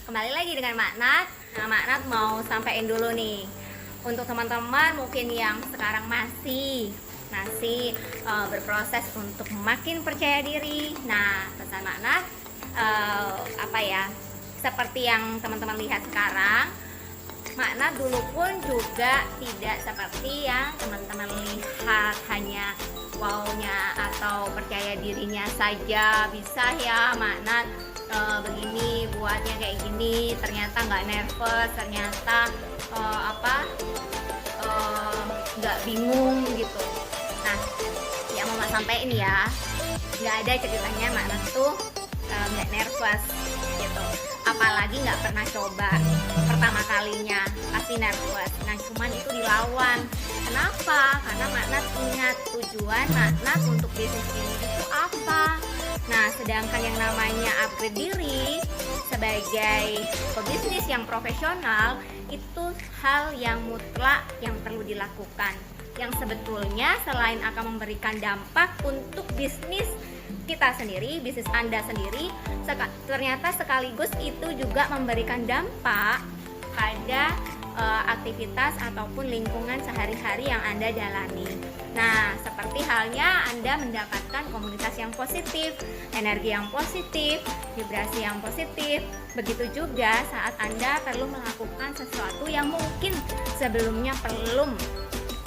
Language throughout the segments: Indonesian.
kembali lagi dengan Maknat. Nah, Maknat mau sampaikan dulu nih untuk teman-teman mungkin yang sekarang masih berproses untuk makin percaya diri. Nah, pesan Maknat seperti yang teman-teman lihat sekarang, Maknat dulu pun juga tidak seperti yang teman-teman lihat, hanya wownya atau percaya dirinya saja bisa ya Maknat begini buatnya kayak gini, ternyata nggak nervous, ternyata nggak bingung gitu. Nah, yang mau Mak sampaikan ya, nggak ada ceritanya Maknat tuh nggak nervous gitu, apalagi nggak pernah coba, pertama kalinya pasti nervous. Nah, cuman itu dilawan. Kenapa? Karena Maknat ingat tujuan Maknat untuk bisnis ini itu apa. Nah, sedangkan yang namanya upgrade diri sebagai pebisnis yang profesional itu hal yang mutlak yang perlu dilakukan, yang sebetulnya selain akan memberikan dampak untuk bisnis kita sendiri, bisnis Anda sendiri, ternyata sekaligus itu juga memberikan dampak pada aktivitas ataupun lingkungan sehari-hari yang Anda jalani. Nah, seperti halnya Anda mendapatkan komunitas yang positif, energi yang positif, vibrasi yang positif. Begitu juga saat Anda perlu melakukan sesuatu yang mungkin sebelumnya belum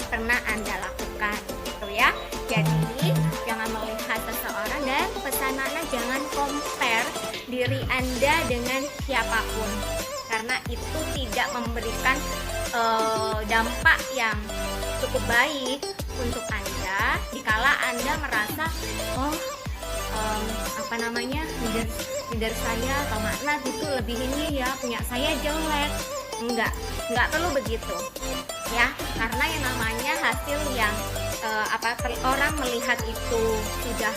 pernah Anda lakukan, gitu ya. Jadi, jangan melihat seseorang, dan pesan Maknat jangan compare diri Anda dengan siapapun, karena itu tidak memberikan dampak yang cukup baik untuk Anda dikala Anda merasa leader saya atau Maknat itu lebih ini ya, punya saya jelek. Enggak perlu begitu ya, karena yang namanya hasil yang orang melihat itu sudah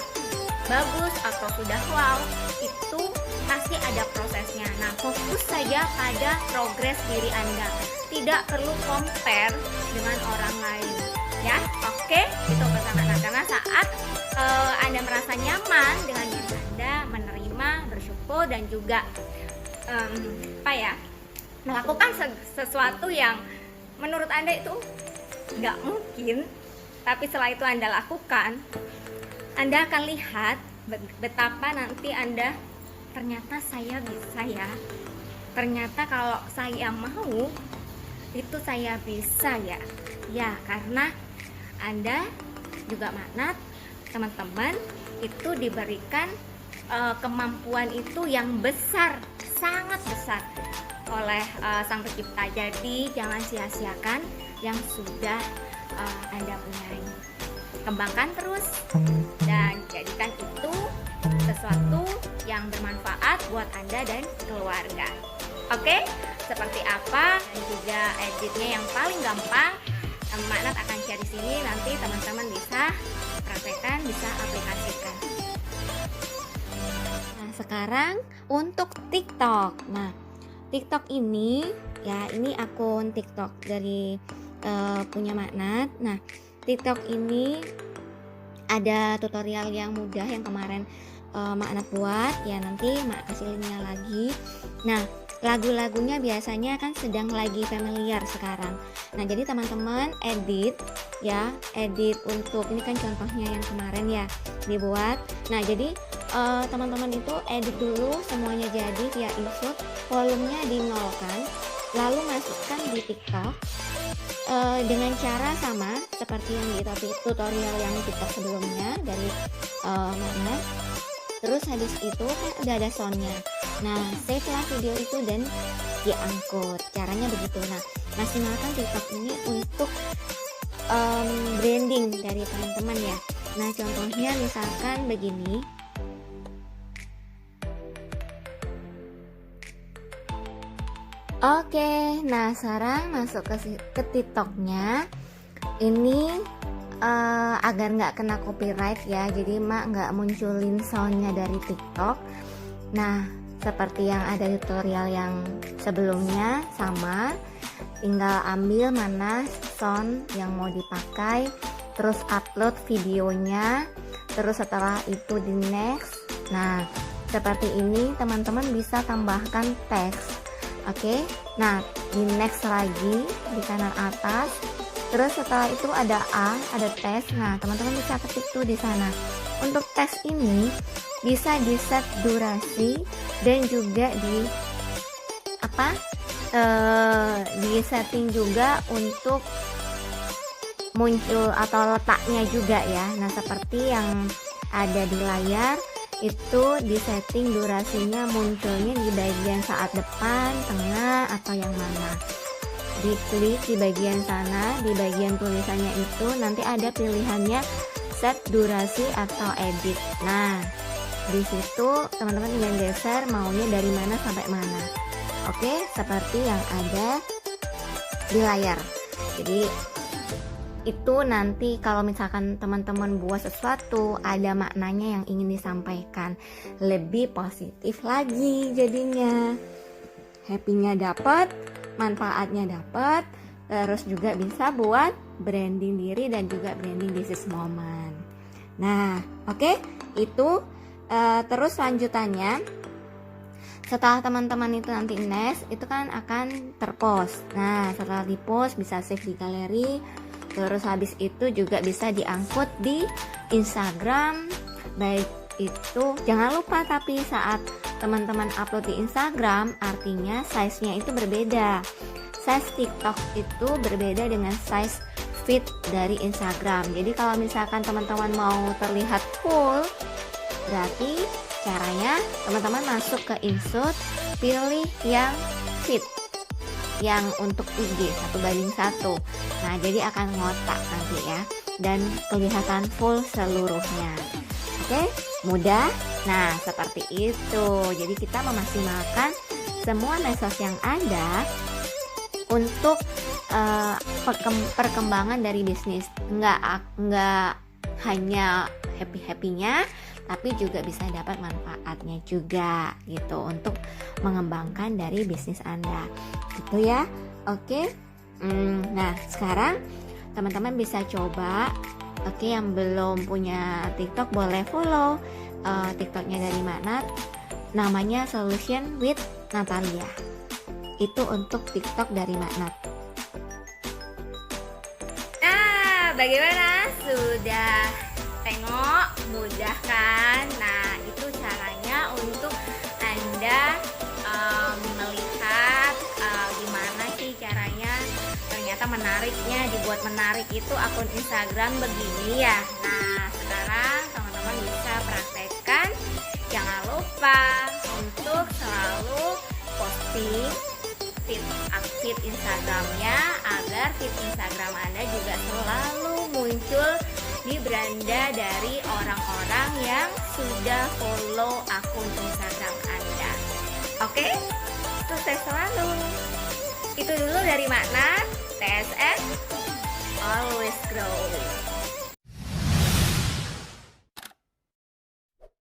bagus atau sudah wow, itu pasti ada prosesnya. Nah, fokus saja pada progres diri Anda, tidak perlu compare dengan orang lain ya. Oke, itu pesan Anda. Karena saat Anda merasa nyaman dengan diri Anda, menerima, bersyukur, dan juga melakukan sesuatu yang menurut Anda itu nggak mungkin, tapi setelah itu Anda lakukan, Anda akan lihat betapa nanti Anda, ternyata saya bisa ya, ternyata kalau saya mau itu saya bisa ya. Ya, karena Anda juga Maknat, teman-teman itu diberikan kemampuan itu yang besar, sangat besar oleh Sang Pencipta. Jadi jangan sia-siakan yang sudah Anda punyai. Kembangkan terus dan jadikan itu sesuatu yang bermanfaat buat Anda dan keluarga. Oke, seperti apa dan juga editnya yang paling gampang Maknat akan share di sini, nanti teman-teman bisa praktekkan, bisa aplikasikan. Nah, sekarang untuk TikTok. Nah, TikTok ini ya, ini akun TikTok dari punya Maknat. Nah, TikTok ini ada tutorial yang mudah yang kemarin Maknat buat ya, nanti Mak kasih linknya lagi. Nah, lagu-lagunya biasanya kan sedang lagi familiar sekarang. Nah, jadi teman-teman edit untuk ini kan contohnya yang kemarin ya dibuat. Nah, jadi teman-teman itu edit dulu semuanya jadi via insert, volumenya dinolkan, lalu masukkan di TikTok dengan cara sama seperti yang di tutorial yang TikTok sebelumnya dari Maknat. Terus habis itu kan udah ada soundnya. Nah, save lah video itu dan diangkut. Caranya begitu. Nah, maksimalkan TikTok ini untuk branding dari teman-teman ya. Nah, contohnya misalkan begini. Oke, nah sekarang masuk ke TikToknya. Ini agar nggak kena copyright ya, jadi Mak nggak munculin soundnya dari TikTok. Nah, seperti yang ada di tutorial yang sebelumnya sama, tinggal ambil mana sound yang mau dipakai, terus upload videonya, terus setelah itu di next. Nah, seperti ini, teman-teman bisa tambahkan teks. Oke, nah di next lagi di kanan atas, terus setelah itu ada ada teks. Nah teman-teman bisa ketik tuh di sana. Untuk teks ini bisa di set durasi dan juga di setting juga untuk muncul atau letaknya juga ya. Nah seperti yang ada di layar itu di setting durasinya munculnya di bagian saat depan, tengah, atau yang mana. Diklik di bagian sana, di bagian tulisannya itu nanti ada pilihannya set durasi atau edit. Nah di situ teman-teman tinggal geser maunya dari mana sampai mana. Oke, seperti yang ada di layar. Jadi itu nanti kalau misalkan teman-teman buat sesuatu ada maknanya yang ingin disampaikan, lebih positif lagi jadinya. Happy-nya dapat, manfaatnya dapat, terus juga bisa buat branding diri dan juga branding business moment. Nah, oke, itu terus lanjutannya setelah teman-teman itu nanti next itu kan akan terpost. Nah, setelah dipost bisa save di galeri. Terus habis itu juga bisa diangkut di Instagram. Baik itu jangan lupa tapi saat teman-teman upload di Instagram artinya size-nya itu berbeda. Size TikTok itu berbeda dengan size feed dari Instagram. Jadi kalau misalkan teman-teman mau terlihat full, berarti caranya teman-teman masuk ke insert, pilih yang feed yang untuk IG 1:1. Nah jadi akan ngotak nanti ya, dan kelihatan full seluruhnya. Oke, mudah. Nah seperti itu. Jadi kita memaksimalkan semua medsos yang ada untuk perkembangan dari bisnis. Nggak hanya happy-happynya, tapi juga bisa dapat manfaatnya juga gitu untuk mengembangkan dari bisnis Anda gitu ya. Oke. Nah sekarang teman-teman bisa coba. Oke, yang belum punya TikTok boleh follow TikToknya dari Maknat, namanya Solution with Natalia. Itu untuk TikTok dari Maknat. Nah bagaimana, sudah tengok mudah kan? Nah itu caranya untuk Anda melihat gimana sih caranya ternyata menariknya, dibuat menarik itu akun Instagram begini ya. Nah sekarang teman-teman bisa praktekkan. Jangan lupa untuk selalu posting feed Instagramnya agar feed Instagram Anda juga selalu muncul di beranda dari orang-orang yang sudah follow akun Instagram Anda. Oke? Sukses selalu. Itu dulu dari Maknat. TSN Always Grow.